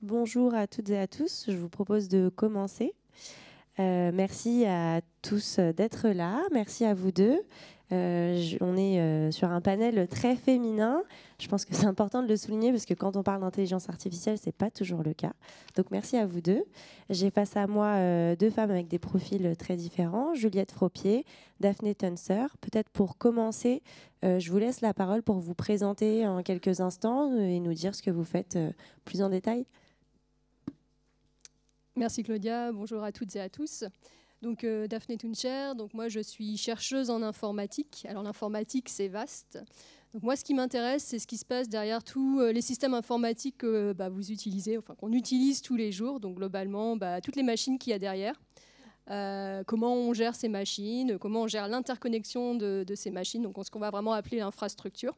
Bonjour à toutes et à tous, je vous propose de commencer. Merci à tous d'être là, merci à vous deux. On est sur un panel très féminin. Je pense que c'est important de le souligner parce que quand on parle d'intelligence artificielle, c'est pas toujours le cas. Donc merci à vous deux. J'ai face à moi deux femmes avec des profils très différents, Juliette Fropier, Daphné Tunser. Peut-être pour commencer, je vous laisse la parole pour vous présenter en quelques instants et nous dire ce que vous faites plus en détail. Merci Claudia, bonjour à toutes et à tous. Donc Daphné Tuncher, donc moi je suis chercheuse en informatique. Alors l'informatique c'est vaste. Donc moi ce qui m'intéresse c'est ce qui se passe derrière tous les systèmes informatiques que vous utilisez, enfin qu'on utilise tous les jours. Donc globalement toutes les machines qu'il y a derrière. Comment on gère ces machines, comment on gère l'interconnexion de ces machines, donc ce qu'on va vraiment appeler l'infrastructure.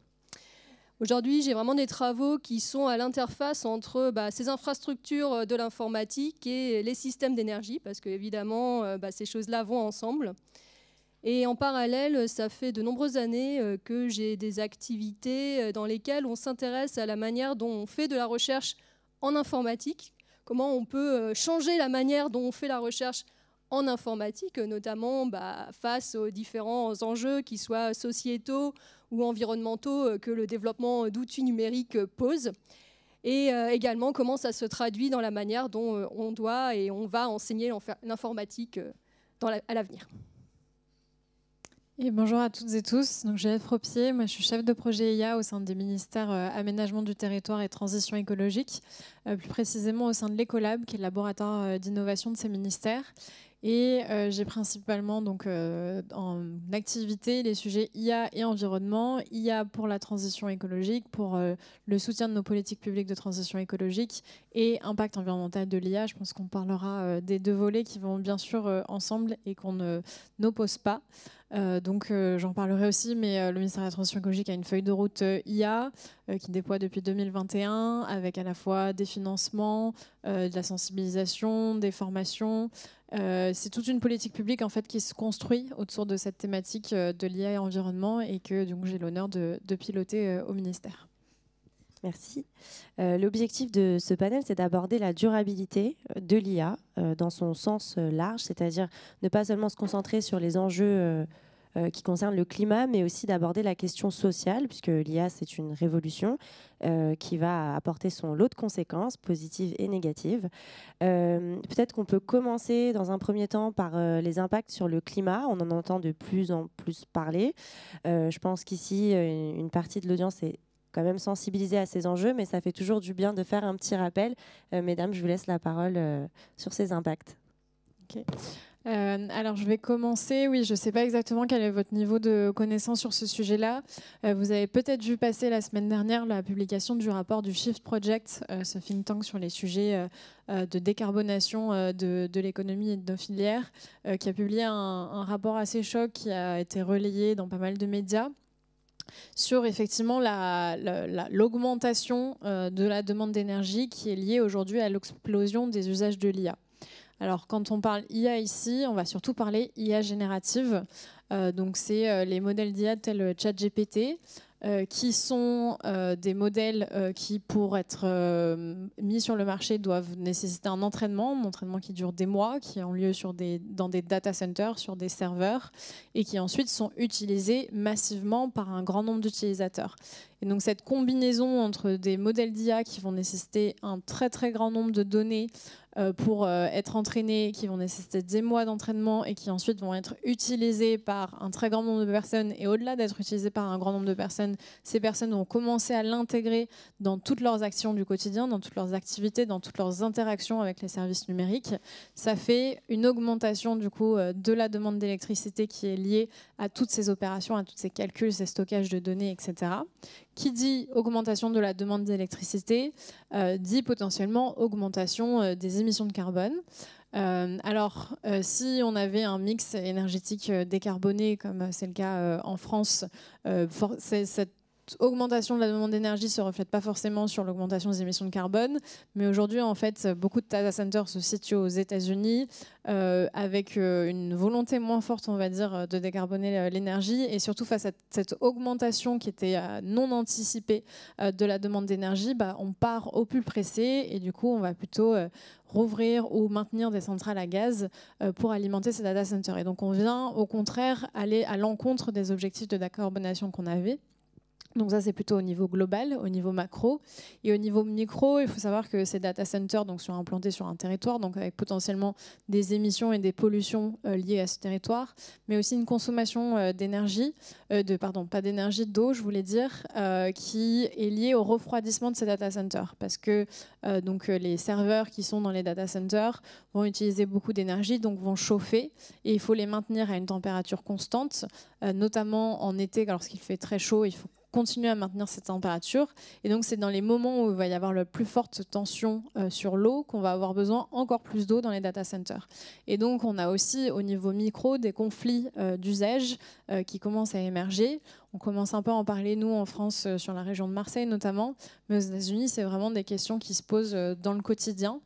Aujourd'hui, j'ai vraiment des travaux qui sont à l'interface entre ces infrastructures de l'informatique et les systèmes d'énergie, parce qu'évidemment, ces choses-là vont ensemble. Et en parallèle, ça fait de nombreuses années que j'ai des activités dans lesquelles on s'intéresse à la manière dont on fait de la recherche en informatique, comment on peut changer la manière dont on fait la recherche en informatique, notamment face aux différents enjeux, qui soient sociétaux ou environnementaux, que le développement d'outils numériques pose. Et également comment ça se traduit dans la manière dont on doit et on va enseigner l'informatique à l'avenir. Et bonjour à toutes et tous, donc Juliette Fropier, moi je suis chef de projet IA au sein des ministères Aménagement du territoire et Transition écologique, plus précisément au sein de l'Ecolab, qui est le laboratoire d'innovation de ces ministères. Et j'ai principalement donc, en activité les sujets IA et environnement, IA pour la transition écologique, pour le soutien de nos politiques publiques de transition écologique et impact environnemental de l'IA. Je pense qu'on parlera des deux volets qui vont bien sûr ensemble et qu'on n'oppose pas. Donc j'en parlerai aussi, mais le ministère de la Transition écologique a une feuille de route IA qui déploie depuis 2021 avec à la fois des financements, de la sensibilisation, des formations. C'est toute une politique publique en fait qui se construit autour de cette thématique de l'IA et environnement et que donc j'ai l'honneur de piloter au ministère. Merci. L'objectif de ce panel, c'est d'aborder la durabilité de l'IA dans son sens large, c'est-à-dire ne pas seulement se concentrer sur les enjeux qui concernent le climat, mais aussi d'aborder la question sociale, puisque l'IA, c'est une révolution qui va apporter son lot de conséquences, positives et négatives. Peut-être qu'on peut commencer dans un premier temps par les impacts sur le climat. On en entend de plus en plus parler. Je pense qu'ici, une partie de l'audience est quand même sensibilisé à ces enjeux, mais ça fait toujours du bien de faire un petit rappel. Mesdames, je vous laisse la parole sur ces impacts. Okay. Alors, je vais commencer. Oui, je ne sais pas exactement quel est votre niveau de connaissance sur ce sujet-là. Vous avez peut-être vu passer la semaine dernière la publication du rapport du Shift Project, ce think tank sur les sujets de décarbonation de l'économie et de nos filières, qui a publié un rapport assez choc qui a été relayé dans pas mal de médias, sur effectivement l'augmentation de la demande d'énergie qui est liée aujourd'hui à l'explosion des usages de l'IA. Alors quand on parle IA ici, on va surtout parler IA générative. Donc c'est les modèles d'IA tels ChatGPT, qui sont des modèles qui, pour être mis sur le marché, doivent nécessiter un entraînement qui dure des mois, qui ont lieu dans des data centers, sur des serveurs, et qui ensuite sont utilisés massivement par un grand nombre d'utilisateurs. Et donc cette combinaison entre des modèles d'IA qui vont nécessiter un très très grand nombre de données pour être entraînés, qui vont nécessiter des mois d'entraînement et qui ensuite vont être utilisés par un très grand nombre de personnes. Et au-delà d'être utilisés par un grand nombre de personnes, ces personnes vont commencer à l'intégrer dans toutes leurs actions du quotidien, dans toutes leurs activités, dans toutes leurs interactions avec les services numériques. Ça fait une augmentation du coup de la demande d'électricité qui est liée à toutes ces opérations, à tous ces calculs, ces stockages de données, etc. Qui dit augmentation de la demande d'électricité, dit potentiellement augmentation des émissions de carbone. Si on avait un mix énergétique décarboné, comme c'est le cas en France, cette augmentation de la demande d'énergie ne se reflète pas forcément sur l'augmentation des émissions de carbone, mais aujourd'hui, en fait, beaucoup de data centers se situent aux États-Unis avec une volonté moins forte, on va dire, de décarboner l'énergie, et surtout face à cette augmentation qui était non anticipée de la demande d'énergie, on part au plus pressé, et du coup, on va plutôt rouvrir ou maintenir des centrales à gaz pour alimenter ces data centers. Et donc, on vient au contraire aller à l'encontre des objectifs de décarbonation qu'on avait. Donc ça, c'est plutôt au niveau global, au niveau macro. Et au niveau micro, il faut savoir que ces data centers sont implantés sur un territoire, donc avec potentiellement des émissions et des pollutions liées à ce territoire, mais aussi une consommation d'énergie, pas d'énergie, d'eau, je voulais dire, qui est liée au refroidissement de ces data centers. Parce que les serveurs qui sont dans les data centers vont utiliser beaucoup d'énergie, donc vont chauffer, et il faut les maintenir à une température constante, notamment en été, lorsqu'il fait très chaud, il faut continuer à maintenir cette température. Et donc, c'est dans les moments où il va y avoir la plus forte tension sur l'eau qu'on va avoir besoin encore plus d'eau dans les data centers. Et donc, on a aussi au niveau micro des conflits d'usage qui commencent à émerger. On commence un peu à en parler, nous, en France, sur la région de Marseille notamment. Mais aux États-Unis, c'est vraiment des questions qui se posent dans le quotidien.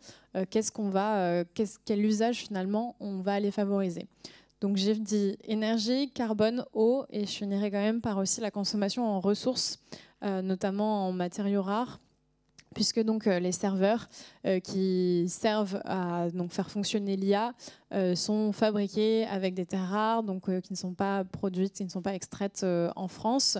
Quel usage, finalement, on va aller favoriser. Donc j'ai dit énergie, carbone, eau, et je finirai quand même par aussi la consommation en ressources, notamment en matériaux rares, puisque donc les serveurs qui servent à faire fonctionner l'IA sont fabriqués avec des terres rares, qui ne sont pas produites, qui ne sont pas extraites en France,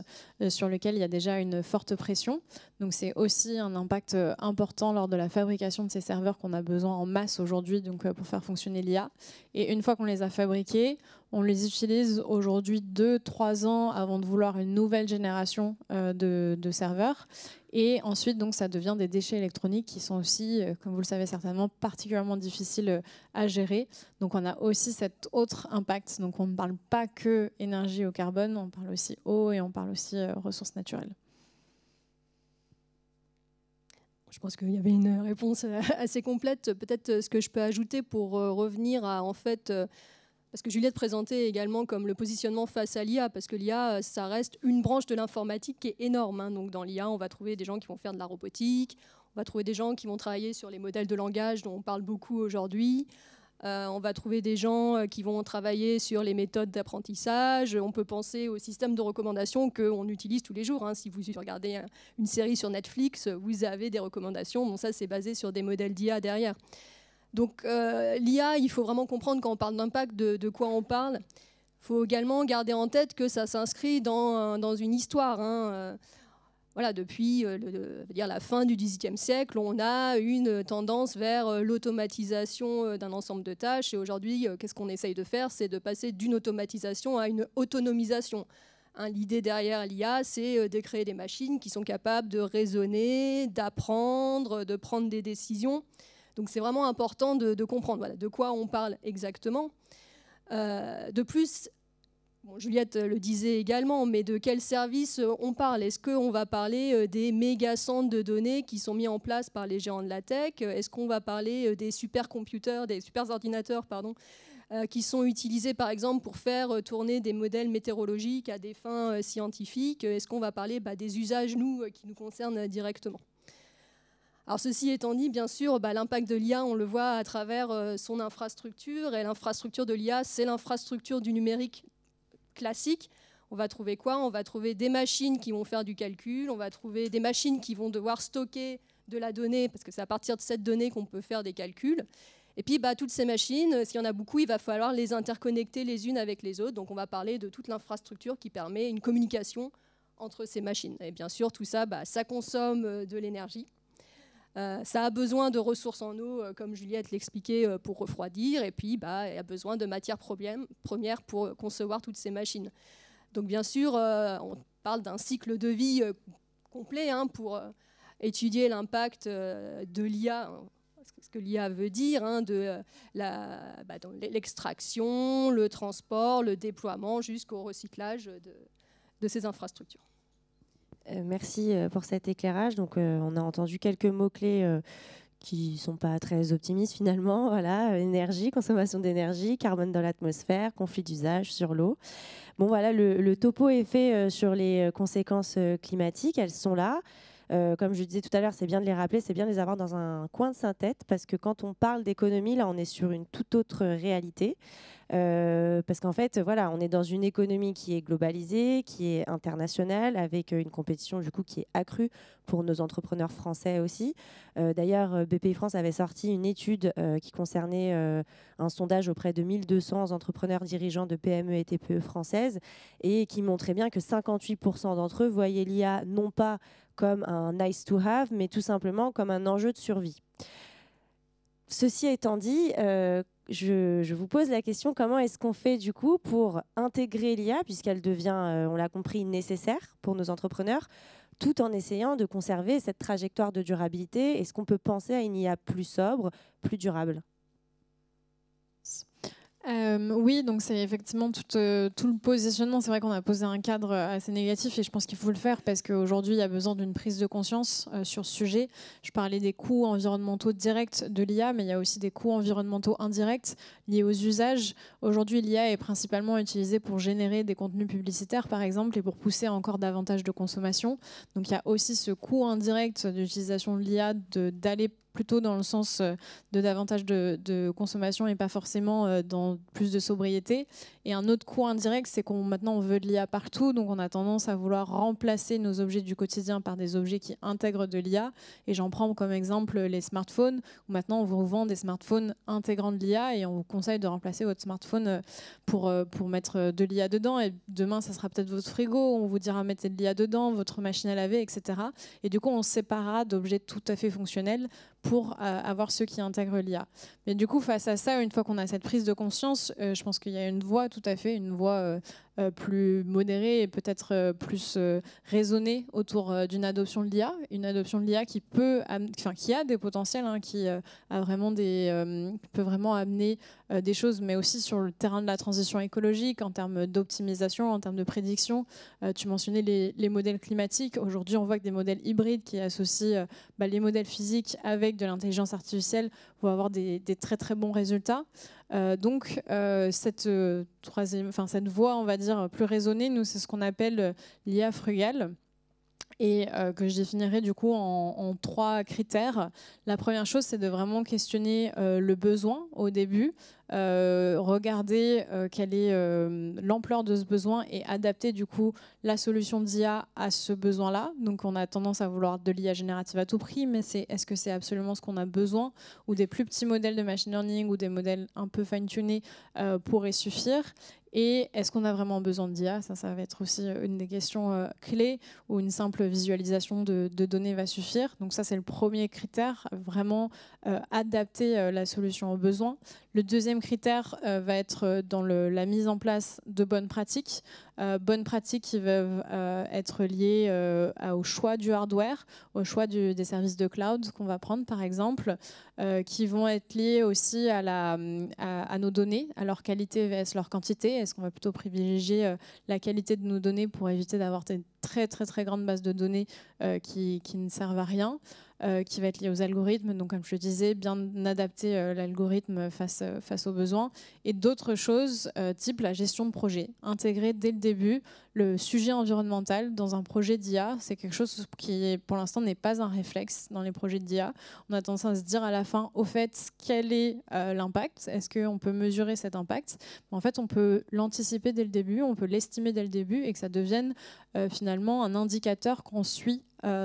sur lesquelles il y a déjà une forte pression. Donc c'est aussi un impact important lors de la fabrication de ces serveurs qu'on a besoin en masse aujourd'hui pour faire fonctionner l'IA. Et une fois qu'on les a fabriqués, on les utilise aujourd'hui 2-3 ans avant de vouloir une nouvelle génération de serveurs. Et ensuite, donc, ça devient des déchets électroniques qui sont aussi, comme vous le savez certainement, particulièrement difficiles à gérer. Donc on a aussi cet autre impact. Donc on ne parle pas que énergie au carbone, on parle aussi eau et on parle aussi ressources naturelles. Je pense qu'il y avait une réponse assez complète. Peut-être ce que je peux ajouter pour revenir à, en fait, parce que Juliette présentait également comme le positionnement face à l'IA, parce que l'IA, ça reste une branche de l'informatique qui est énorme. Hein. Donc dans l'IA, on va trouver des gens qui vont faire de la robotique, on va trouver des gens qui vont travailler sur les modèles de langage dont on parle beaucoup aujourd'hui. On va trouver des gens qui vont travailler sur les méthodes d'apprentissage. On peut penser au système de recommandation qu'on utilise tous les jours. Hein. Si vous regardez une série sur Netflix, vous avez des recommandations. Bon, ça, c'est basé sur des modèles d'IA derrière. Donc l'IA, il faut vraiment comprendre quand on parle d'impact de quoi on parle. Il faut également garder en tête que ça s'inscrit dans une histoire. Hein. Voilà, depuis la fin du XVIIIe siècle, on a une tendance vers l'automatisation d'un ensemble de tâches. Et aujourd'hui, qu'est-ce qu'on essaye de faire? C'est de passer d'une automatisation à une autonomisation. Hein, l'idée derrière l'IA, c'est de créer des machines qui sont capables de raisonner, d'apprendre, de prendre des décisions. Donc c'est vraiment important de comprendre de quoi on parle exactement. De plus, Juliette le disait également, mais de quel service on parle? Est-ce qu'on va parler des méga centres de données qui sont mis en place par les géants de la tech? Est-ce qu'on va parler des supercomputers, des superordinateurs, qui sont utilisés par exemple pour faire tourner des modèles météorologiques à des fins scientifiques? Est-ce qu'on va parler des usages qui nous concernent directement? Alors ceci étant dit, bien sûr, l'impact de l'IA, on le voit à travers son infrastructure. Et l'infrastructure de l'IA, c'est l'infrastructure du numérique classique. On va trouver quoi? On va trouver des machines qui vont faire du calcul, on va trouver des machines qui vont devoir stocker de la donnée, parce que c'est à partir de cette donnée qu'on peut faire des calculs. Et puis toutes ces machines, s'il y en a beaucoup, il va falloir les interconnecter les unes avec les autres. Donc on va parler de toute l'infrastructure qui permet une communication entre ces machines. Et bien sûr, tout ça, ça consomme de l'énergie. Ça a besoin de ressources en eau, comme Juliette l'expliquait, pour refroidir. Et puis, il a besoin de matières premières pour concevoir toutes ces machines. Donc, bien sûr, on parle d'un cycle de vie complet pour étudier l'impact de l'IA, ce que l'IA veut dire, de l'extraction, le transport, le déploiement, jusqu'au recyclage de ces infrastructures. Merci pour cet éclairage. Donc, on a entendu quelques mots-clés qui ne sont pas très optimistes finalement. Voilà, énergie, consommation d'énergie, carbone dans l'atmosphère, conflit d'usage sur l'eau. Bon, voilà, le topo est fait sur les conséquences climatiques. Elles sont là. Comme je disais tout à l'heure, c'est bien de les rappeler, c'est bien de les avoir dans un coin de sa tête, parce que quand on parle d'économie, là, on est sur une toute autre réalité. Parce qu'en fait, voilà, on est dans une économie qui est globalisée, qui est internationale, avec une compétition du coup qui est accrue pour nos entrepreneurs français aussi. D'ailleurs, BPI France avait sorti une étude qui concernait un sondage auprès de 1200 entrepreneurs dirigeants de PME et TPE françaises, et qui montrait bien que 58% d'entre eux voyaient l'IA non pas comme un nice to have, mais tout simplement comme un enjeu de survie. Ceci étant dit, je vous pose la question, comment est-ce qu'on fait du coup pour intégrer l'IA, puisqu'elle devient, on l'a compris, nécessaire pour nos entrepreneurs, tout en essayant de conserver cette trajectoire de durabilité? Est-ce qu'on peut penser à une IA plus sobre, plus durable? Oui, donc c'est effectivement tout le positionnement. C'est vrai qu'on a posé un cadre assez négatif et je pense qu'il faut le faire parce qu'aujourd'hui, il y a besoin d'une prise de conscience sur ce sujet. Je parlais des coûts environnementaux directs de l'IA, mais il y a aussi des coûts environnementaux indirects liés aux usages. Aujourd'hui, l'IA est principalement utilisée pour générer des contenus publicitaires, par exemple, et pour pousser encore davantage de consommation. Donc il y a aussi ce coût indirect d'utilisation de l'IA d'aller plutôt dans le sens de davantage de consommation et pas forcément dans plus de sobriété. Et un autre coût indirect, c'est maintenant on veut de l'IA partout, donc on a tendance à vouloir remplacer nos objets du quotidien par des objets qui intègrent de l'IA. Et j'en prends comme exemple les smartphones, où maintenant on vous vend des smartphones intégrant de l'IA et on vous conseille de remplacer votre smartphone pour mettre de l'IA dedans. Et demain, ça sera peut-être votre frigo, on vous dira mettez de l'IA dedans, votre machine à laver, etc. Et du coup, on se séparera d'objets tout à fait fonctionnels pour avoir ceux qui intègrent l'IA. Mais du coup, face à ça, une fois qu'on a cette prise de conscience, je pense qu'il y a une voie tout à fait, une voie plus modérée et peut-être plus raisonnée autour d'une adoption de l'IA. Une adoption de l'IA qui qui a des potentiels, hein, qui a vraiment peut vraiment amener des choses, mais aussi sur le terrain de la transition écologique, en termes d'optimisation, en termes de prédiction. Tu mentionnais les modèles climatiques. Aujourd'hui, on voit que des modèles hybrides qui associent les modèles physiques avec de l'intelligence artificielle vont avoir des très très bons résultats. Donc cette voie, on va dire, plus raisonnée, nous, c'est ce qu'on appelle l'IA frugale, et que je définirais du coup en 3 critères. La première chose, c'est de vraiment questionner le besoin au début, regarder quelle est l'ampleur de ce besoin et adapter du coup la solution d'IA à ce besoin-là. Donc on a tendance à vouloir de l'IA générative à tout prix, mais est-ce que c'est absolument ce qu'on a besoin, ou des plus petits modèles de machine learning ou des modèles un peu fine-tunés pourraient suffire? Et est-ce qu'on a vraiment besoin d'IA? Ça va être aussi une des questions clés, ou une simple visualisation de données va suffire. Donc ça, c'est le premier critère, vraiment adapter la solution aux besoins. Le deuxième critère va être dans la mise en place de bonnes pratiques. Bonnes pratiques qui peuvent être liées au choix du hardware, au choix des services de cloud qu'on va prendre par exemple, qui vont être liées aussi à nos données, à leur qualité vs leur quantité. Est-ce qu'on va plutôt privilégier la qualité de nos données pour éviter d'avoir des très très très grandes bases de données qui ne servent à rien, qui va être lié aux algorithmes. Donc comme je le disais, bien adapter l'algorithme face aux besoins. Et d'autres choses, type la gestion de projet. Intégrer dès le début le sujet environnemental dans un projet d'IA. C'est quelque chose qui, pour l'instant, n'est pas un réflexe dans les projets d'IA. On a tendance à se dire à la fin, au fait, quel est l'impact? Est-ce qu'on peut mesurer cet impact? En fait, on peut l'anticiper dès le début, on peut l'estimer dès le début et que ça devienne finalement un indicateur qu'on suit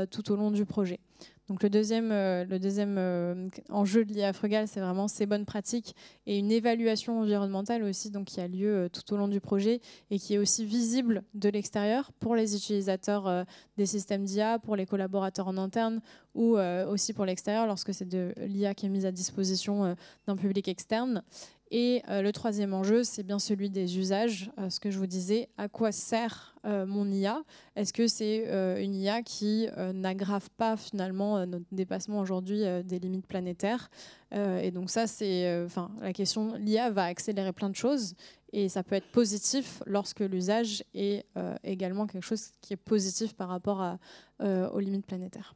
tout au long du projet. Donc le deuxième enjeu de l'IA frugale, c'est vraiment ces bonnes pratiques et une évaluation environnementale aussi, donc qui a lieu tout au long du projet et qui est aussi visible de l'extérieur pour les utilisateurs des systèmes d'IA, pour les collaborateurs en interne, ou aussi pour l'extérieur lorsque c'est de l'IA qui est mise à disposition d'un public externe. Et le troisième enjeu, c'est bien celui des usages. Ce que je vous disais, à quoi sert mon IA? Est-ce que c'est une IA qui n'aggrave pas finalement notre dépassement aujourd'hui des limites planétaires? Et donc ça, c'est la question. L'IA va accélérer plein de choses et ça peut être positif lorsque l'usage est également quelque chose qui est positif par rapport aux limites planétaires.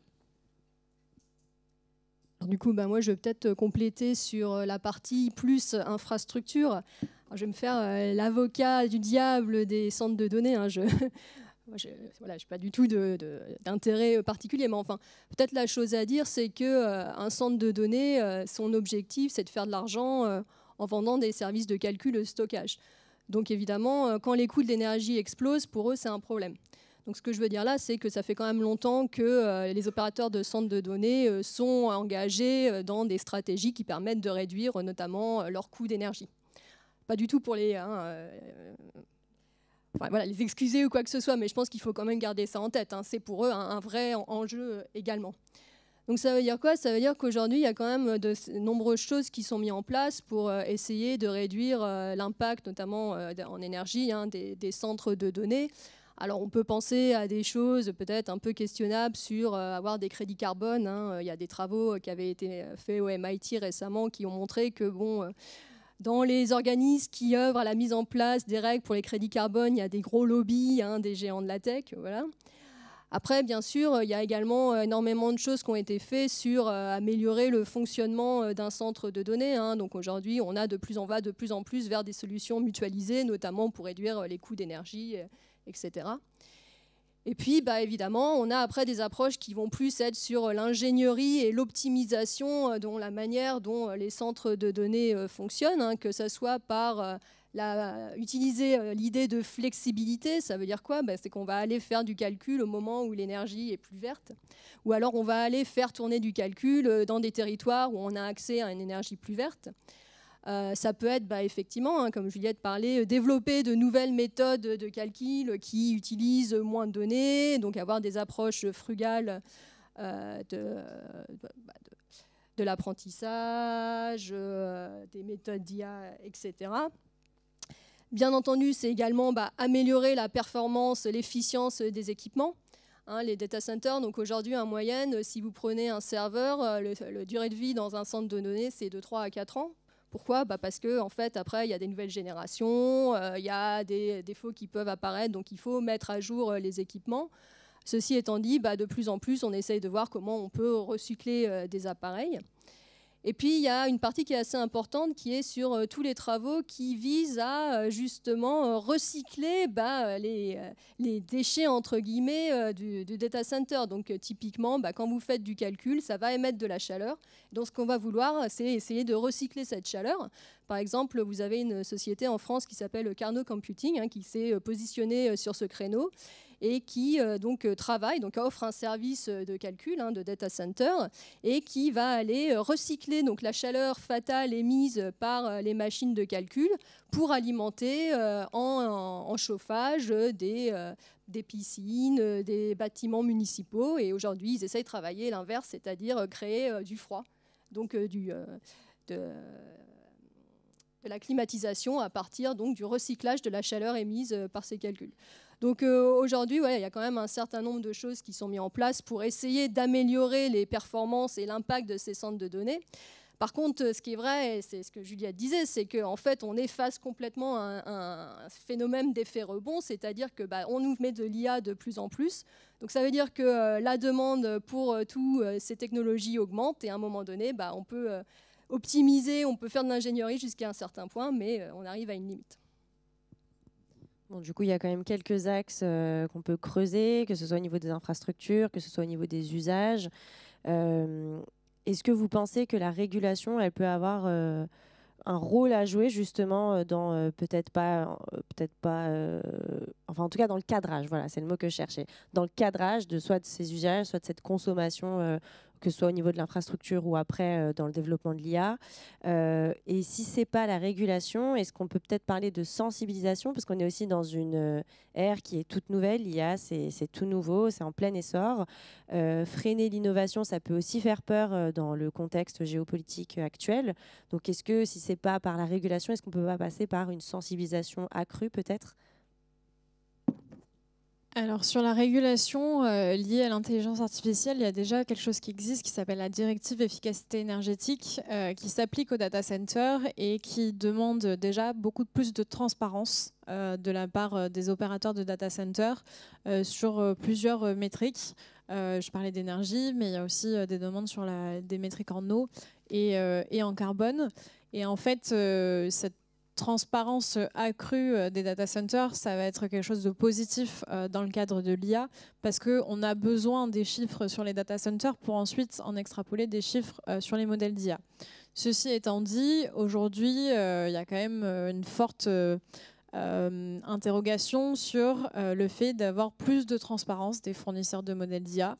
du coup, moi, je vais peut-être compléter sur la partie plus infrastructure. Alors, je vais me faire l'avocat du diable des centres de données. Hein. Je n'ai pas du tout d'intérêt particulier, mais enfin, peut-être la chose à dire, c'est qu'un centre de données, son objectif, c'est de faire de l'argent en vendant des services de calcul et de stockage. Donc évidemment, quand les coûts de l'énergie explosent, pour eux, c'est un problème. Donc ce que je veux dire là, c'est que ça fait quand même longtemps que les opérateurs de centres de données sont engagés dans des stratégies qui permettent de réduire notamment leurs coûts d'énergie. Pas du tout pour les excuser ou quoi que ce soit, mais je pense qu'il faut quand même garder ça en tête. Hein. C'est pour eux un vrai enjeu également. Donc ça veut dire quoi? Ça veut dire qu'aujourd'hui, il y a quand même de nombreuses choses qui sont mises en place pour essayer de réduire l'impact, notamment en énergie, des centres de données. Alors on peut penser à des choses peut-être un peu questionnables sur avoir des crédits carbone. Hein. Il y a des travaux qui avaient été faits au MIT récemment qui ont montré que dans les organismes qui œuvrent à la mise en place des règles pour les crédits carbone, il y a des gros lobbies, des géants de la tech. Voilà. Après, bien sûr, il y a également énormément de choses qui ont été faites sur améliorer le fonctionnement d'un centre de données. Hein. Donc aujourd'hui, on va de plus en plus vers des solutions mutualisées, notamment pour réduire les coûts d'énergie, etc. Et puis, évidemment, on a après des approches qui vont plus être sur l'ingénierie et l'optimisation, la manière dont les centres de données fonctionnent, hein, que ce soit par utiliser l'idée de flexibilité. Ça veut dire quoi? C'est qu'on va aller faire du calcul au moment où l'énergie est plus verte, ou alors on va aller faire tourner du calcul dans des territoires où on a accès à une énergie plus verte. Ça peut être effectivement, comme Juliette parlait, développer de nouvelles méthodes de calcul qui utilisent moins de données, donc avoir des approches frugales de l'apprentissage, des méthodes d'IA, etc. Bien entendu, c'est également améliorer la performance, l'efficience des équipements. Les data centers, donc aujourd'hui en moyenne, si vous prenez un serveur, la durée de vie dans un centre de données, c'est de 3 à 4 ans. Pourquoi? Parce que en fait, après, il y a des nouvelles générations, il y a des défauts qui peuvent apparaître, donc il faut mettre à jour les équipements. Ceci étant dit, de plus en plus, on essaye de voir comment on peut recycler des appareils. Et puis, il y a une partie qui est assez importante qui est sur tous les travaux qui visent à justement recycler les déchets, entre guillemets, du data center. Donc, typiquement, quand vous faites du calcul, ça va émettre de la chaleur. Donc, ce qu'on va vouloir, c'est essayer de recycler cette chaleur. Par exemple, vous avez une société en France qui s'appelle Carnot Computing, qui s'est positionnée sur ce créneau et qui travaille, offre un service de calcul, de data center, et qui va aller recycler la chaleur fatale émise par les machines de calcul pour alimenter en chauffage des piscines, des bâtiments municipaux. Et aujourd'hui, ils essayent de travailler l'inverse, c'est-à-dire créer du froid, donc de la climatisation à partir du recyclage de la chaleur émise par ces calculs. Donc aujourd'hui, il y a quand même un certain nombre de choses qui sont mises en place pour essayer d'améliorer les performances et l'impact de ces centres de données. Par contre, ce qui est vrai, et c'est ce que Juliette disait, c'est qu'en fait, on est face complètement à un phénomène d'effet rebond, c'est-à-dire qu'on nous met de l'IA de plus en plus. Donc ça veut dire que la demande pour toutes ces technologies augmente et à un moment donné, on peut optimiser, on peut faire de l'ingénierie jusqu'à un certain point, mais on arrive à une limite. Bon, du coup, il y a quand même quelques axes qu'on peut creuser, que ce soit au niveau des infrastructures, que ce soit au niveau des usages. Est-ce que vous pensez que la régulation, elle peut avoir un rôle à jouer justement dans enfin en tout cas dans le cadrage, voilà, c'est le mot que je cherchais, dans le cadrage de soit de ces usages, soit de cette consommation, que ce soit au niveau de l'infrastructure ou après dans le développement de l'IA. Et si c'est pas la régulation, est-ce qu'on peut peut-être parler de sensibilisation, parce qu'on est aussi dans une ère qui est toute nouvelle, l'IA c'est tout nouveau, c'est en plein essor. Freiner l'innovation, ça peut aussi faire peur dans le contexte géopolitique actuel. Donc est-ce que si c'est pas par la régulation, est-ce qu'on peut pas passer par une sensibilisation accrue peut-être ? Alors sur la régulation liée à l'intelligence artificielle, il y a déjà quelque chose qui existe qui s'appelle la directive efficacité énergétique qui s'applique aux data centers et qui demande déjà beaucoup plus de transparence de la part des opérateurs de data centers sur plusieurs métriques. Je parlais d'énergie, mais il y a aussi des demandes sur des métriques en eau et en carbone. Et en fait, cette transparence accrue des data centers, ça va être quelque chose de positif dans le cadre de l'IA, parce qu'on a besoin des chiffres sur les data centers pour ensuite en extrapoler des chiffres sur les modèles d'IA. Ceci étant dit, aujourd'hui, il y a quand même une forte interrogation sur le fait d'avoir plus de transparence des fournisseurs de modèles d'IA,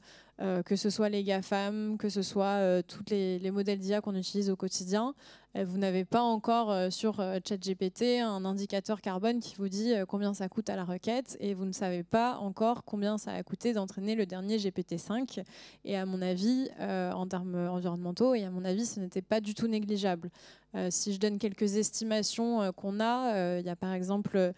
que ce soit les GAFAM, que ce soit tous les modèles d'IA qu'on utilise au quotidien. Vous n'avez pas encore sur ChatGPT un indicateur carbone qui vous dit combien ça coûte à la requête, et vous ne savez pas encore combien ça a coûté d'entraîner le dernier GPT-5. Et à mon avis, en termes environnementaux, et à mon avis, ce n'était pas du tout négligeable. Si je donne quelques estimations qu'on a, il y a par exemple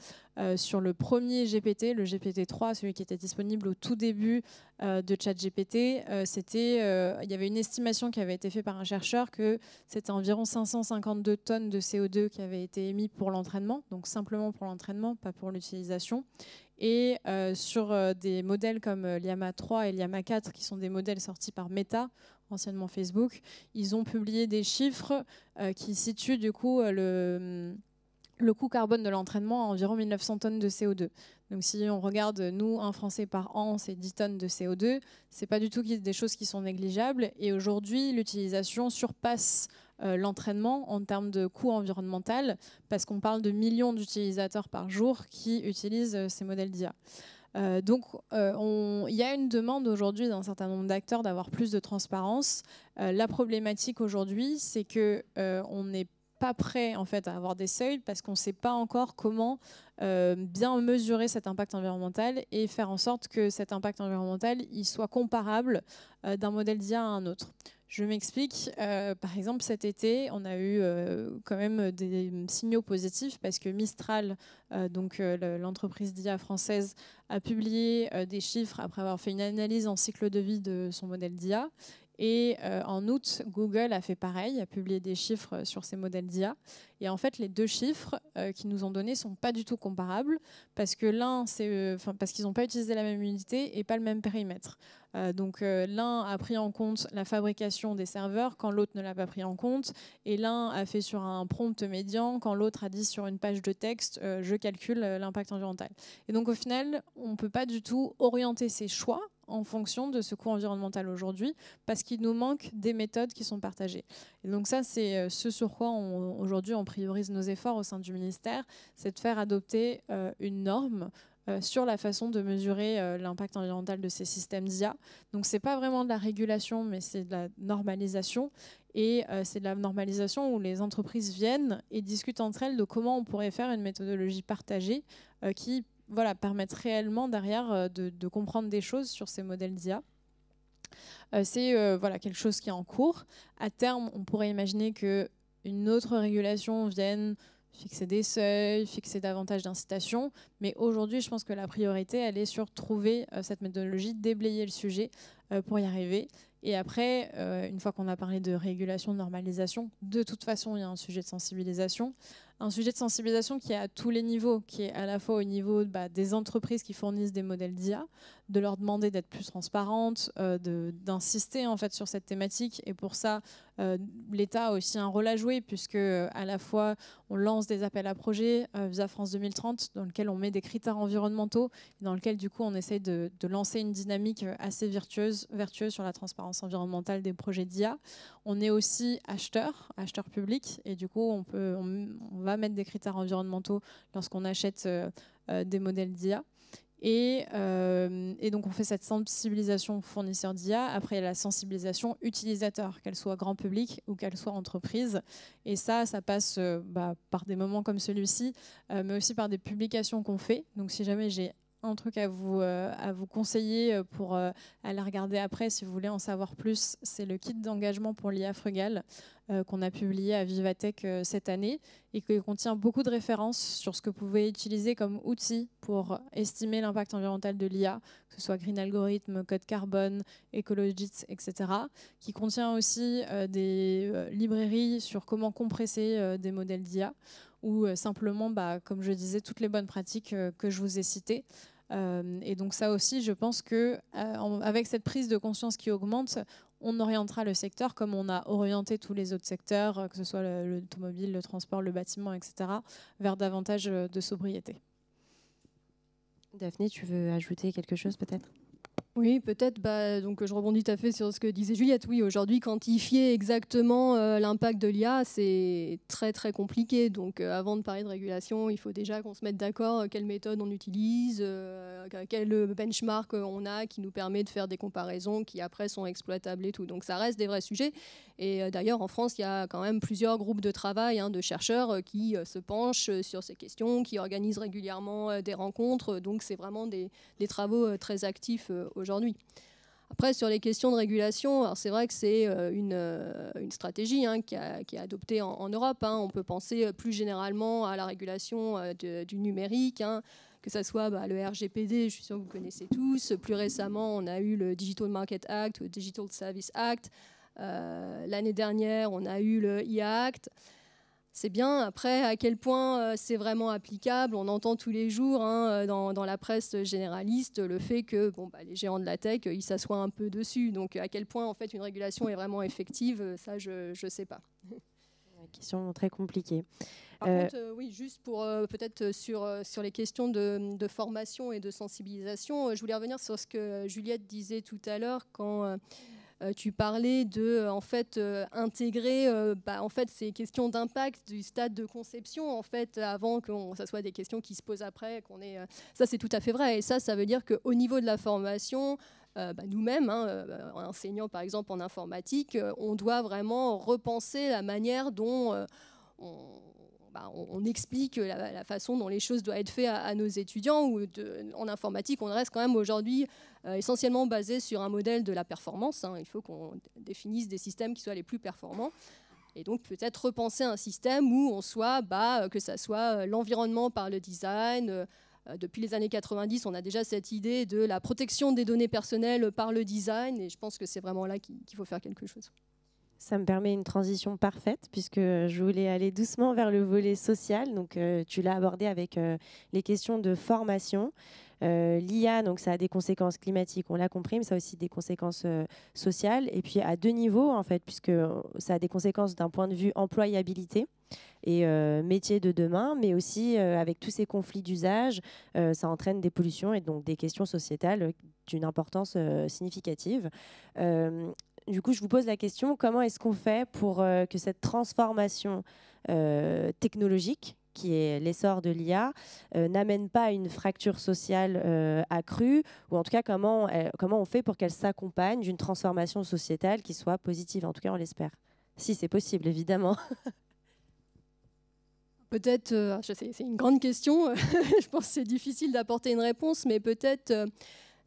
sur le premier GPT, le GPT-3, celui qui était disponible au tout début de ChatGPT, il y avait une estimation qui avait été faite par un chercheur que c'était environ 552 tonnes de CO2 qui avaient été émis pour l'entraînement, donc simplement pour l'entraînement, pas pour l'utilisation. Et sur des modèles comme Llama 3 et Llama 4, qui sont des modèles sortis par Meta, anciennement Facebook, ils ont publié des chiffres qui situent du coup le coût carbone de l'entraînement à environ 1900 tonnes de CO2. Donc si on regarde, nous, un Français par an, c'est 10 tonnes de CO2. C'est pas du tout des choses qui sont négligeables. Et aujourd'hui, l'utilisation surpasse l'entraînement en termes de coût environnemental, parce qu'on parle de millions d'utilisateurs par jour qui utilisent ces modèles d'IA. Donc, il y a une demande aujourd'hui d'un certain nombre d'acteurs d'avoir plus de transparence. La problématique aujourd'hui, c'est qu'on n'est pas prêt en fait à avoir des seuils, parce qu'on ne sait pas encore comment bien mesurer cet impact environnemental et faire en sorte que cet impact environnemental il soit comparable d'un modèle d'IA à un autre. Je m'explique. Par exemple, cet été, on a eu quand même des signaux positifs, parce que Mistral, l'entreprise d'IA française, a publié des chiffres après avoir fait une analyse en cycle de vie de son modèle d'IA. Et en août, Google a fait pareil, a publié des chiffres sur ces modèles d'IA. Et en fait, les deux chiffres qu'ils nous ont donnés ne sont pas du tout comparables, parce que parce qu'ils n'ont pas utilisé la même unité et pas le même périmètre. L'un a pris en compte la fabrication des serveurs quand l'autre ne l'a pas pris en compte, et l'un a fait sur un prompt médian quand l'autre a dit sur une page de texte je calcule l'impact environnemental. Et donc au final, on ne peut pas du tout orienter ses choix en fonction de ce coût environnemental aujourd'hui, parce qu'il nous manque des méthodes qui sont partagées. Et donc ça, c'est ce sur quoi aujourd'hui on priorise nos efforts au sein du ministère, c'est de faire adopter une norme sur la façon de mesurer l'impact environnemental de ces systèmes d'IA. Donc c'est pas vraiment de la régulation, mais c'est de la normalisation. Et c'est de la normalisation où les entreprises viennent et discutent entre elles de comment on pourrait faire une méthodologie partagée qui permettre réellement derrière de comprendre des choses sur ces modèles d'IA. C'est quelque chose qui est en cours. À terme, on pourrait imaginer qu'une autre régulation vienne fixer des seuils, fixer davantage d'incitations. Mais aujourd'hui, je pense que la priorité, elle est sur trouver cette méthodologie, déblayer le sujet pour y arriver. Et après, une fois qu'on a parlé de régulation, de normalisation, de toute façon, il y a un sujet de sensibilisation. Un sujet de sensibilisation qui est à tous les niveaux, qui est à la fois au niveau des entreprises qui fournissent des modèles d'IA, de leur demander d'être plus transparentes, d'insister en fait sur cette thématique. Et pour ça, l'État a aussi un rôle à jouer, puisque à la fois on lance des appels à projets via France 2030, dans lequel on met des critères environnementaux, dans lequel du coup on essaye de lancer une dynamique assez vertueuse sur la transparence environnementale des projets d'IA. On est aussi acheteur public, et du coup on va mettre des critères environnementaux lorsqu'on achète des modèles d'IA. Et donc on fait cette sensibilisation fournisseur d'IA. Après, il y a la sensibilisation utilisateur, qu'elle soit grand public ou qu'elle soit entreprise. Et ça passe par des moments comme celui-ci, mais aussi par des publications qu'on fait. Donc si jamais j'ai un truc à vous conseiller pour aller regarder après, si vous voulez en savoir plus, c'est le kit d'engagement pour l'IA frugale qu'on a publié à Vivatech cette année, et qui contient beaucoup de références sur ce que vous pouvez utiliser comme outil pour estimer l'impact environnemental de l'IA, que ce soit Green Algorithm, Code Carbone, Ecologits, etc. Qui contient aussi des librairies sur comment compresser des modèles d'IA, ou simplement, comme je disais, toutes les bonnes pratiques que je vous ai citées. Et donc ça aussi, je pense qu'avec cette prise de conscience qui augmente, on orientera le secteur comme on a orienté tous les autres secteurs, que ce soit l'automobile, le transport, le bâtiment, etc., vers davantage de sobriété. Daphné, tu veux ajouter quelque chose peut-être ? Oui, peut-être. Donc, je rebondis tout à fait sur ce que disait Juliette. Oui, aujourd'hui, quantifier exactement l'impact de l'IA, c'est très, très compliqué. Donc, avant de parler de régulation, il faut déjà qu'on se mette d'accord quelle méthode on utilise, quel benchmark on a qui nous permet de faire des comparaisons qui, après, sont exploitables et tout. Donc, ça reste des vrais sujets. Et d'ailleurs, en France, il y a quand même plusieurs groupes de travail de chercheurs qui se penchent sur ces questions, qui organisent régulièrement des rencontres. Donc, c'est vraiment des travaux très actifs aujourd'hui. Après, sur les questions de régulation, c'est vrai que c'est une stratégie qui est adoptée en Europe. On peut penser plus généralement à la régulation du numérique, que ce soit le RGPD, je suis sûre que vous connaissez tous. Plus récemment, on a eu le Digital Market Act, le Digital Service Act. L'année dernière, on a eu le IA Act. C'est bien. Après, à quel point c'est vraiment applicable, on entend tous les jours dans la presse généraliste le fait que les géants de la tech, ils s'assoient un peu dessus. Donc, à quel point en fait une régulation est vraiment effective, ça, je ne sais pas. Une question très compliquée. Par contre, oui, juste pour peut-être sur les questions de formation et de sensibilisation, je voulais revenir sur ce que Juliette disait tout à l'heure quand tu parlais de intégrer ces questions d'impact du stade de conception avant que ça soit des questions qui se posent après. Ça, c'est tout à fait vrai. Et ça veut dire qu'au niveau de la formation, nous-mêmes, enseignants par exemple en informatique, on doit vraiment repenser la manière dont on explique la façon dont les choses doivent être faites à nos étudiants. En informatique, on reste quand même aujourd'hui essentiellement basé sur un modèle de la performance. Il faut qu'on définisse des systèmes qui soient les plus performants. Et donc peut-être repenser un système où on soit, que ça soit l'environnement par le design. Depuis les années 90, on a déjà cette idée de la protection des données personnelles par le design. Et je pense que c'est vraiment là qu'il faut faire quelque chose. Ça me permet une transition parfaite puisque je voulais aller doucement vers le volet social. Donc, tu l'as abordé avec les questions de formation. L'IA, donc, ça a des conséquences climatiques, on l'a compris, mais ça a aussi des conséquences sociales. Et puis, à deux niveaux, en fait, puisque ça a des conséquences d'un point de vue employabilité et métier de demain, mais aussi avec tous ces conflits d'usage, ça entraîne des pollutions et donc des questions sociétales d'une importance significative. Du coup, je vous pose la question, comment est-ce qu'on fait pour que cette transformation technologique, qui est l'essor de l'IA, n'amène pas à une fracture sociale accrue, ou en tout cas, comment on fait pour qu'elle s'accompagne d'une transformation sociétale qui soit positive? En tout cas, on l'espère. Si c'est possible, évidemment. Peut-être, c'est une grande question, je pense que c'est difficile d'apporter une réponse, mais peut-être...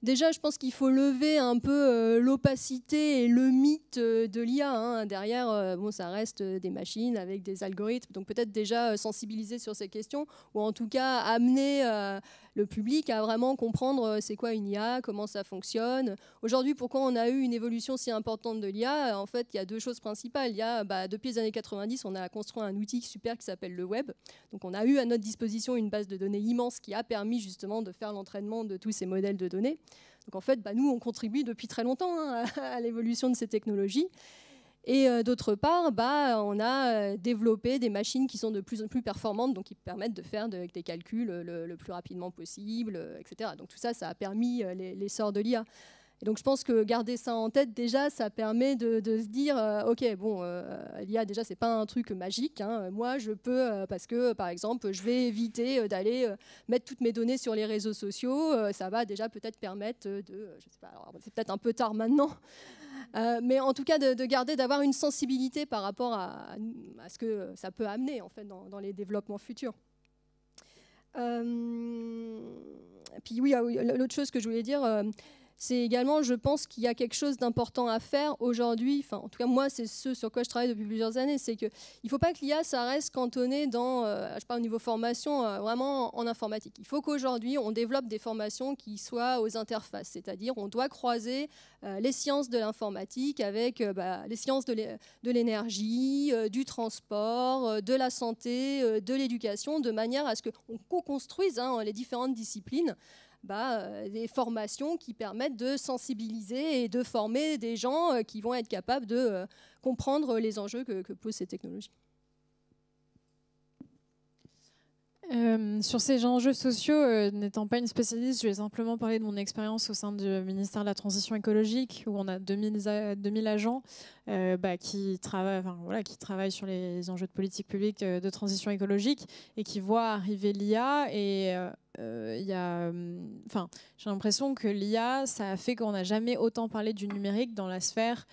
Déjà, je pense qu'il faut lever un peu l'opacité et le mythe de l'IA. Derrière, ça reste des machines avec des algorithmes. Donc peut-être déjà sensibiliser sur ces questions ou en tout cas amener le public à vraiment comprendre c'est quoi une IA, comment ça fonctionne. Aujourd'hui, pourquoi on a eu une évolution si importante de l'IA? En fait, il y a deux choses principales. Il y a, depuis les années 90, on a construit un outil super qui s'appelle le web. Donc on a eu à notre disposition une base de données immense qui a permis justement de faire l'entraînement de tous ces modèles de données. Donc en fait, nous, on contribue depuis très longtemps à l'évolution de ces technologies. Et d'autre part, on a développé des machines qui sont de plus en plus performantes, donc qui permettent de faire des calculs le plus rapidement possible, etc. Donc tout ça, ça a permis l'essor de l'IA. Et donc je pense que garder ça en tête, déjà, ça permet de se dire, l'IA, déjà, c'est pas un truc magique. Moi, je peux, parce que, par exemple, je vais éviter d'aller mettre toutes mes données sur les réseaux sociaux. Ça va déjà peut-être permettre je sais pas, alors, c'est peut-être un peu tard maintenant, mais en tout cas, de garder, d'avoir une sensibilité par rapport à ce que ça peut amener, en fait, dans les développements futurs. Puis oui, l'autre chose que je voulais dire... c'est également, je pense qu'il y a quelque chose d'important à faire aujourd'hui. Enfin, en tout cas, moi, c'est ce sur quoi je travaille depuis plusieurs années. C'est qu'il ne faut pas que l'IA, ça reste cantonné dans, je parle au niveau formation, vraiment en informatique. Il faut qu'aujourd'hui, on développe des formations qui soient aux interfaces. C'est-à-dire, on doit croiser les sciences de l'informatique avec les sciences de l'énergie, du transport, de la santé, de l'éducation, de manière à ce qu'on co-construise les différentes disciplines des formations qui permettent de sensibiliser et de former des gens qui vont être capables de comprendre les enjeux que posent ces technologies. Sur ces enjeux sociaux, n'étant pas une spécialiste, je vais simplement parler de mon expérience au sein du ministère de la Transition écologique, où on a 2000 agents qui travaillent sur les enjeux de politique publique de transition écologique et qui voient arriver l'IA. Et j'ai l'impression que l'IA, ça a fait qu'on n'a jamais autant parlé du numérique dans la sphère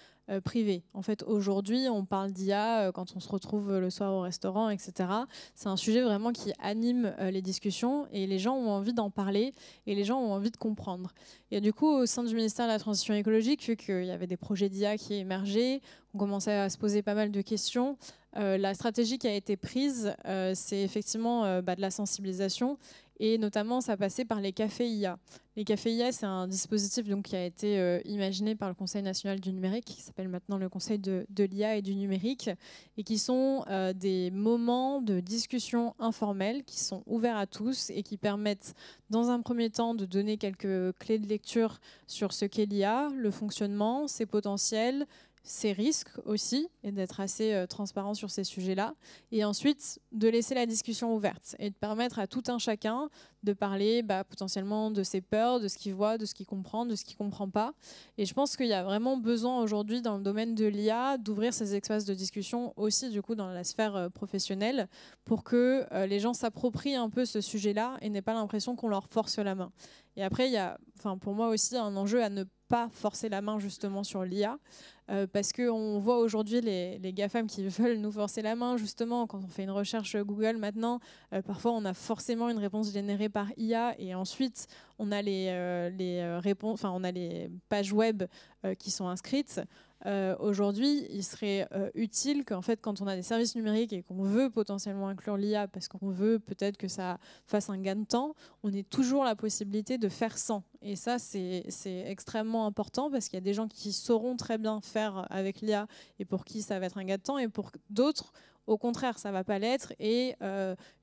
privée. En fait, aujourd'hui, on parle d'IA quand on se retrouve le soir au restaurant, etc. C'est un sujet vraiment qui anime les discussions et les gens ont envie d'en parler et les gens ont envie de comprendre. Et du coup, au sein du ministère de la Transition écologique, vu qu'il y avait des projets d'IA qui émergeaient, on commençait à se poser pas mal de questions. La stratégie qui a été prise, c'est effectivement de la sensibilisation. Et notamment, ça passait par les cafés IA. Les cafés IA, c'est un dispositif donc, qui a été imaginé par le Conseil national du numérique, qui s'appelle maintenant le Conseil de l'IA et du numérique, et qui sont des moments de discussion informelle qui sont ouverts à tous et qui permettent, dans un premier temps, de donner quelques clés de lecture sur ce qu'est l'IA, le fonctionnement, ses potentiels, ses risques aussi, et d'être assez transparent sur ces sujets-là. Et ensuite, de laisser la discussion ouverte et de permettre à tout un chacun de parler potentiellement de ses peurs, de ce qu'il voit, de ce qu'il comprend, de ce qu'il ne comprend pas. Et je pense qu'il y a vraiment besoin aujourd'hui dans le domaine de l'IA d'ouvrir ces espaces de discussion aussi du coup dans la sphère professionnelle pour que les gens s'approprient un peu ce sujet-là et n'aient pas l'impression qu'on leur force la main. Et après, il y a pour moi aussi un enjeu à ne pas forcer la main justement sur l'IA parce qu'on voit aujourd'hui les GAFAM qui veulent nous forcer la main justement quand on fait une recherche Google maintenant parfois on a forcément une réponse générée par IA et ensuite on a on a les pages web qui sont inscrites. Aujourd'hui, il serait utile qu'en fait, quand on a des services numériques et qu'on veut potentiellement inclure l'IA parce qu'on veut peut-être que ça fasse un gain de temps, on ait toujours la possibilité de faire sans. Et ça, c'est extrêmement important parce qu'il y a des gens qui sauront très bien faire avec l'IA et pour qui ça va être un gain de temps et pour d'autres, au contraire, ça ne va pas l'être et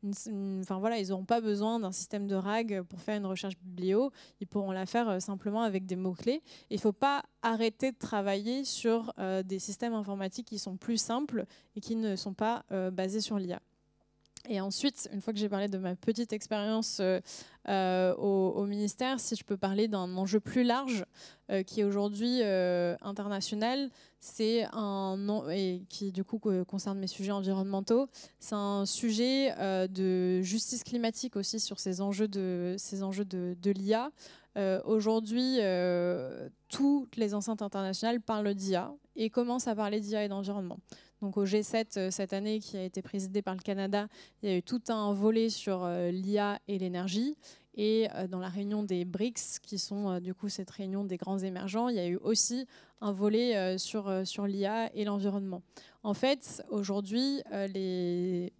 ils n'auront pas besoin d'un système de RAG pour faire une recherche biblio. Ils pourront la faire simplement avec des mots-clés. Il ne faut pas arrêter de travailler sur des systèmes informatiques qui sont plus simples et qui ne sont pas basés sur l'IA. Et ensuite, une fois que j'ai parlé de ma petite expérience au ministère, si je peux parler d'un enjeu plus large qui est aujourd'hui international, et qui du coup concerne mes sujets environnementaux, c'est un sujet de justice climatique aussi sur ces enjeux de l'IA. Aujourd'hui, toutes les enceintes internationales parlent d'IA et commencent à parler d'IA et d'environnement. Donc au G7 cette année, qui a été présidé par le Canada, il y a eu tout un volet sur l'IA et l'énergie. Et dans la réunion des BRICS, qui sont du coup cette réunion des grands émergents, il y a eu aussi un volet sur l'IA et l'environnement. En fait, aujourd'hui, les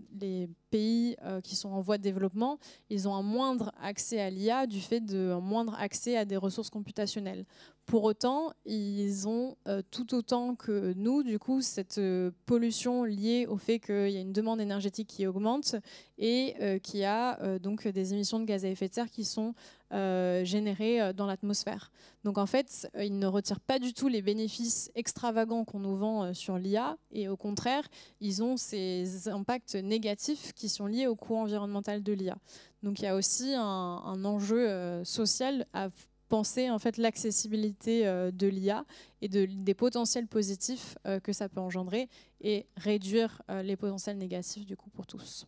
pays qui sont en voie de développement, ils ont un moindre accès à l'IA du fait d'un moindre accès à des ressources computationnelles. Pour autant, ils ont tout autant que nous, du coup, cette pollution liée au fait qu'il y a une demande énergétique qui augmente et qu'il y a donc des émissions de gaz à effet de serre qui sont générées dans l'atmosphère. Donc en fait, ils ne retirent pas du tout les bénéfices extravagants qu'on nous vend sur l'IA et au contraire, ils ont ces impacts négatifs qui sont liés au coût environnemental de l'IA. Donc il y a aussi un enjeu social à penser en fait l'accessibilité de l'IA et des potentiels positifs que ça peut engendrer et réduire les potentiels négatifs du coup pour tous.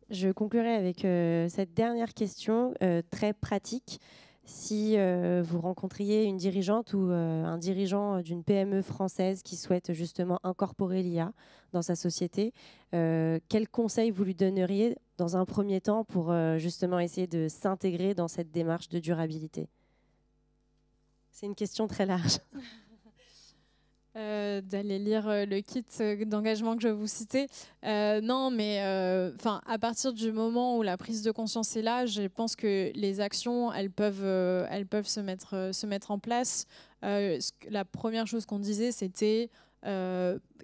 Je conclurai avec cette dernière question très pratique. Si vous rencontriez une dirigeante ou un dirigeant d'une PME française qui souhaite justement incorporer l'IA dans sa société, quels conseils vous lui donneriez dans un premier temps pour justement essayer de s'intégrer dans cette démarche de durabilité? C'est une question très large. D'aller lire le kit d'engagement que je vous citais. Non, mais à partir du moment où la prise de conscience est là, je pense que les actions, elles peuvent se mettre en place. La première chose qu'on disait, c'était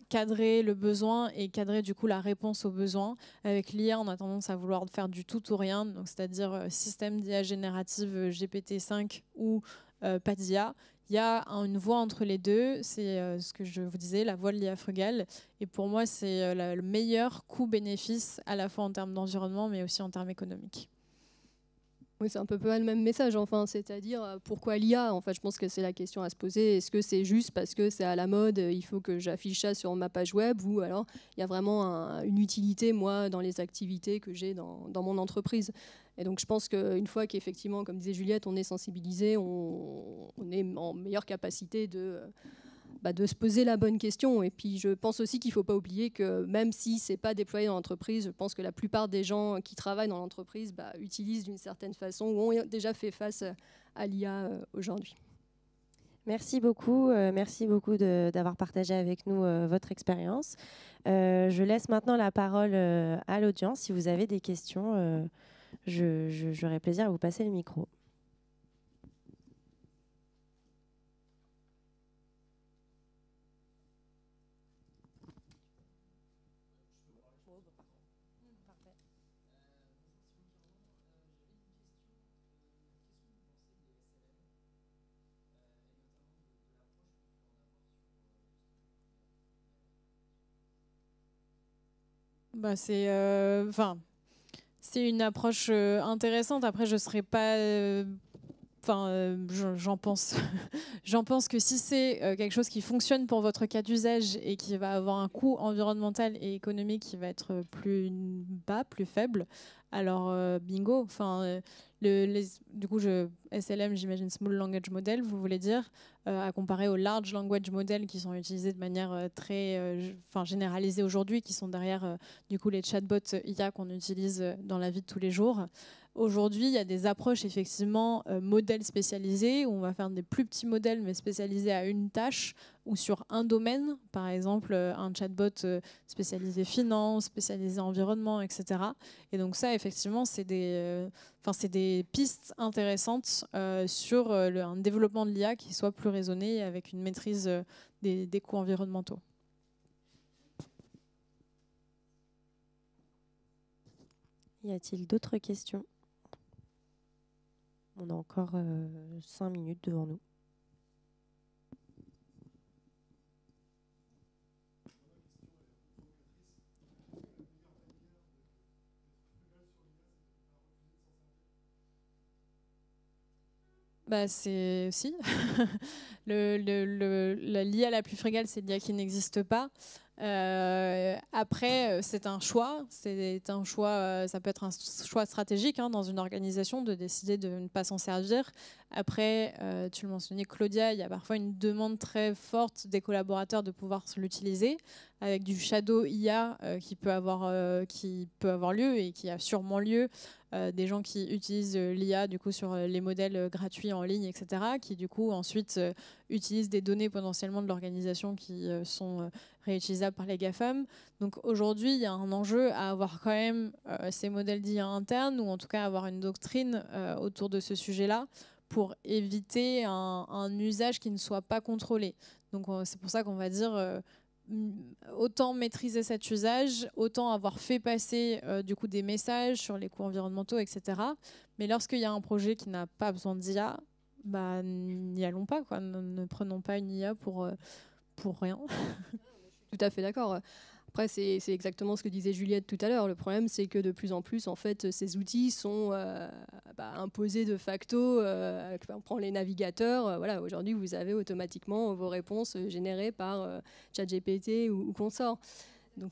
cadrer le besoin et cadrer du coup la réponse aux besoins. Avec l'IA, on a tendance à vouloir faire du tout ou rien, donc c'est-à-dire système d'IA générative GPT-5 ou pas d'IA. Il y a une voie entre les deux, c'est ce que je vous disais, la voie de l'IA frugale. Et pour moi, c'est le meilleur coût-bénéfice à la fois en termes d'environnement, mais aussi en termes économiques. Oui, c'est un peu le même message, enfin, c'est-à-dire pourquoi l'IA? En fait, je pense que c'est la question à se poser. Est-ce que c'est juste parce que c'est à la mode, il faut que j'affiche ça sur ma page web, ou alors il y a vraiment une utilité, moi, dans les activités que j'ai dans mon entreprise? Et donc, je pense qu'une fois qu'effectivement, comme disait Juliette, on est sensibilisé, on est en meilleure capacité de se poser la bonne question. Et puis je pense aussi qu'il ne faut pas oublier que même si ce n'est pas déployé dans l'entreprise, je pense que la plupart des gens qui travaillent dans l'entreprise utilisent d'une certaine façon ou ont déjà fait face à l'IA aujourd'hui. Merci beaucoup d'avoir partagé avec nous votre expérience. Je laisse maintenant la parole à l'audience. Si vous avez des questions, j'aurai plaisir à vous passer le micro. C'est une approche intéressante. Après, je serais pas. J'en pense. J'en pense que si c'est quelque chose qui fonctionne pour votre cas d'usage et qui va avoir un coût environnemental et économique qui va être plus bas, plus faible, alors bingo. Du coup, SLM, j'imagine Small Language Model, vous voulez dire, à comparer aux Large Language Model qui sont utilisés de manière très généralisée aujourd'hui, qui sont derrière du coup les chatbots IA qu'on utilise dans la vie de tous les jours. Aujourd'hui, il y a des approches effectivement modèles spécialisés où on va faire des plus petits modèles mais spécialisés à une tâche ou sur un domaine, par exemple un chatbot spécialisé finance, spécialisé environnement, etc. Et donc ça, effectivement, c'est des pistes intéressantes sur un développement de l'IA qui soit plus raisonné avec une maîtrise des coûts environnementaux. Y a-t-il d'autres questions ? On a encore 5 minutes devant nous. C'est si. L'IA la plus frugale, c'est l'IA qui n'existe pas. Après, c'est un choix. Ça peut être un choix stratégique dans une organisation de décider de ne pas s'en servir. Après, tu le mentionnais, Claudia, il y a parfois une demande très forte des collaborateurs de pouvoir l'utiliser avec du shadow IA qui peut avoir lieu et qui a sûrement lieu. Des gens qui utilisent l'IA du coup sur les modèles gratuits en ligne, etc., qui du coup ensuite utilisent des données potentiellement de l'organisation qui sont réutilisables par les GAFAM. Donc aujourd'hui, il y a un enjeu à avoir quand même ces modèles d'IA internes, ou en tout cas avoir une doctrine autour de ce sujet-là pour éviter un usage qui ne soit pas contrôlé. Donc c'est pour ça qu'on va dire autant maîtriser cet usage, autant avoir fait passer du coup des messages sur les coûts environnementaux, etc. Mais lorsqu'il y a un projet qui n'a pas besoin d'IA, n'y allons pas, quoi. Ne prenons pas une IA pour rien. Tout à fait d'accord. Après, c'est exactement ce que disait Juliette tout à l'heure. Le problème, c'est que de plus en plus, en fait, ces outils sont imposés de facto. On prend les navigateurs. Voilà, aujourd'hui, vous avez automatiquement vos réponses générées par ChatGPT ou consort. Donc,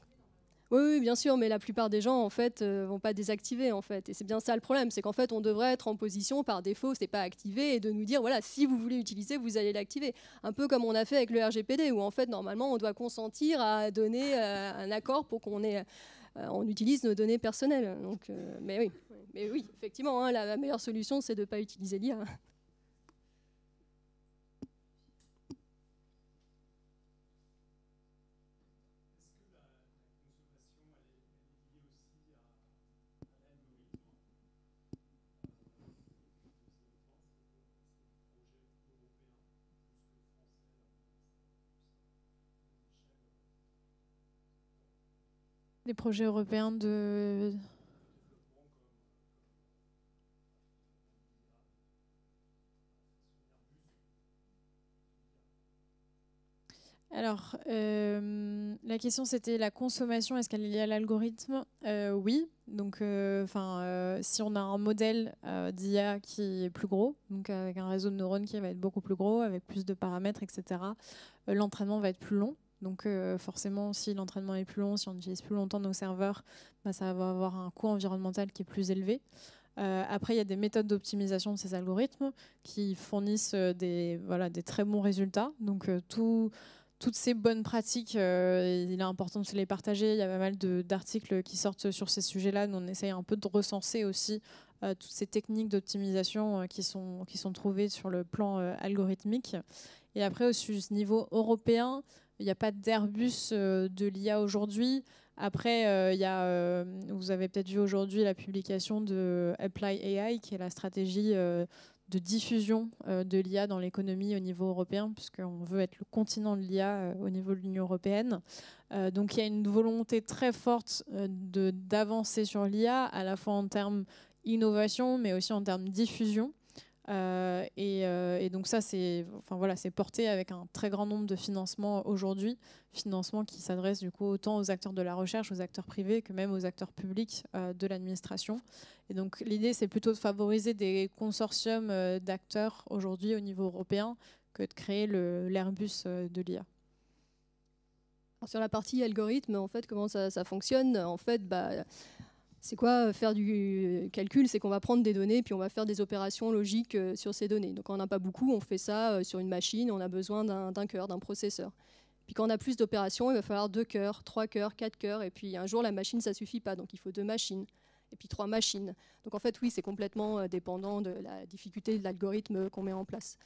oui, bien sûr, mais la plupart des gens, en fait, vont pas désactiver, en fait. Et c'est bien ça le problème, c'est qu'en fait, on devrait être en position, par défaut, c'est pas activé, et de nous dire, voilà, si vous voulez l'utiliser, vous allez l'activer. Un peu comme on a fait avec le RGPD, où en fait, normalement, on doit consentir à donner un accord pour qu'on on utilise nos données personnelles. Donc, mais oui, effectivement, la meilleure solution, c'est de ne pas utiliser l'IA. Des projets européens de... Alors, la question c'était la consommation, est-ce qu'elle est liée à l'algorithme? Oui, donc si on a un modèle d'IA qui est plus gros, donc avec un réseau de neurones qui va être beaucoup plus gros, avec plus de paramètres, etc., l'entraînement va être plus long. Donc forcément, si l'entraînement est plus long, si on utilise plus longtemps nos serveurs, ça va avoir un coût environnemental qui est plus élevé. Après, il y a des méthodes d'optimisation de ces algorithmes qui fournissent des très bons résultats. Donc toutes ces bonnes pratiques, il est important de les partager. Il y a pas mal d'articles qui sortent sur ces sujets-là. Nous, on essaye un peu de recenser aussi toutes ces techniques d'optimisation qui sont trouvées sur le plan algorithmique. Et après, au niveau européen, il n'y a pas d'Airbus de l'IA aujourd'hui. Après, vous avez peut-être vu aujourd'hui la publication de Apply AI, qui est la stratégie de diffusion de l'IA dans l'économie au niveau européen, puisqu'on veut être le continent de l'IA au niveau de l'Union européenne. Donc il y a une volonté très forte d'avancer sur l'IA, à la fois en termes innovation, mais aussi en termes diffusion. Et donc ça, c'est porté avec un très grand nombre de financements aujourd'hui, financements qui s'adressent du coup autant aux acteurs de la recherche, aux acteurs privés, que même aux acteurs publics de l'administration. Et donc l'idée, c'est plutôt de favoriser des consortiums d'acteurs aujourd'hui au niveau européen que de créer l'Airbus de l'IA. Sur la partie algorithme, en fait, comment ça fonctionne? En fait, c'est quoi faire du calcul? C'est qu'on va prendre des données puis on va faire des opérations logiques sur ces données. Donc quand on n'a pas beaucoup, on fait ça sur une machine, on a besoin d'un cœur, d'un processeur. Puis quand on a plus d'opérations, il va falloir 2 cœurs, 3 cœurs, 4 cœurs. Et puis un jour, la machine, ça ne suffit pas. Donc il faut 2 machines. Et puis 3 machines. Donc en fait, oui, c'est complètement dépendant de la difficulté de l'algorithme qu'on met en place.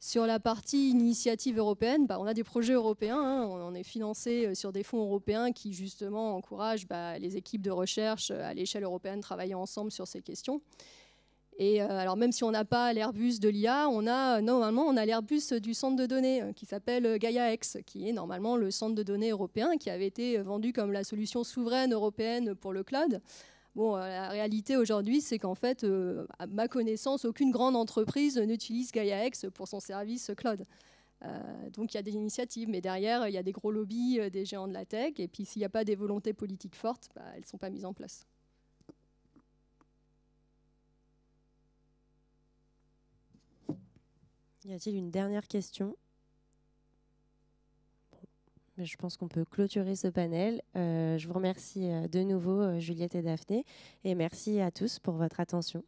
Sur la partie initiative européenne, on a des projets européens, hein, on est financé sur des fonds européens qui justement encouragent les équipes de recherche à l'échelle européenne travailler ensemble sur ces questions. Et alors même si on n'a pas l'Airbus de l'IA, normalement on a l'Airbus du centre de données qui s'appelle Gaia-X, qui est normalement le centre de données européen qui avait été vendu comme la solution souveraine européenne pour le cloud. Bon, la réalité aujourd'hui, c'est qu'en fait, à ma connaissance, aucune grande entreprise n'utilise Gaia-X pour son service cloud. Donc il y a des initiatives, mais derrière, il y a des gros lobbies des géants de la tech. Et puis s'il n'y a pas des volontés politiques fortes, elles ne sont pas mises en place. Y a-t-il une dernière question? Mais je pense qu'on peut clôturer ce panel. Je vous remercie de nouveau, Juliette et Daphné, et merci à tous pour votre attention.